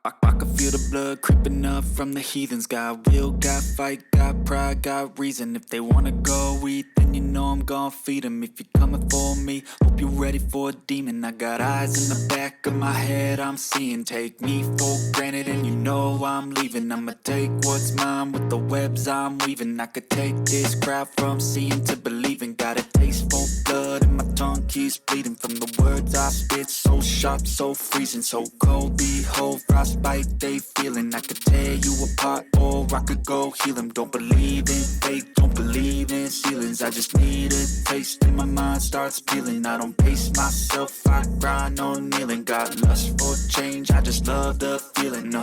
I can feel the blood creeping up from the heathens. Got will, got fight, got pride, got reason. If they wanna go eat, then you know I'm gon' feed them. If you're coming for me, hope you're ready for a demon. I got eyes in the back of my head, I'm seeing. Take me for granted and you know I'm leaving. I'ma take what's mine with the webs I'm weaving. I could take this crowd from seeing to believing. Got a taste for blood and my tongue keeps bleeding. From the words I spit, so sharp, so freezing. So cold, behold, frostbite they feeling. I could tear you apart or I could go heal them. Don't believe in fate, don't believe in ceilings. I just need a taste and my mind starts peeling. I don't pace myself, I grind on kneeling. Got lust for change, I just love the feeling.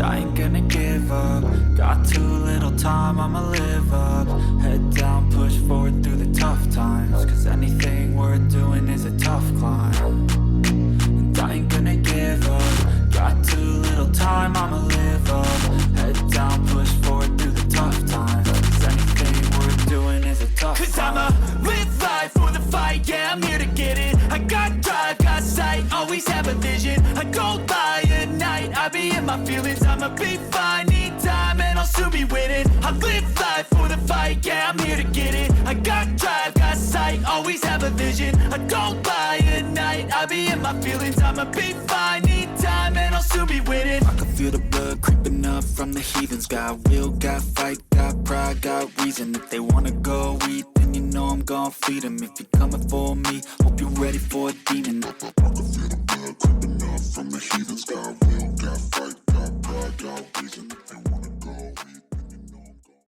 I ain't gonna give up. Got too little time, I'ma live up. Head down, push forward through the tough times. Cause anything worth doing is a tough climb. And I ain't gonna give up. Got too little time, I'ma live up. Head down, push forward through the tough times. Cause anything worth doing is a tough climb. Cause I'ma live life for the fight, yeah, I'm here to get it. I got drive, got sight, always have a vision. I go by at night, I be in my feelings. I'ma be fine, need time, and I'll soon be winning. I live life for the fight, yeah, I'm here to get it. I got drive, got sight, always have a vision. I go by at night, I be in my feelings. I'ma be fine, need time, and I'll soon be winning. I can feel the blood creeping up from the heathens. Got will, got fight, got pride, got reason. If they wanna go eat, then you know I'm gon' feed them. If you're coming for me, hope you're ready for a demon.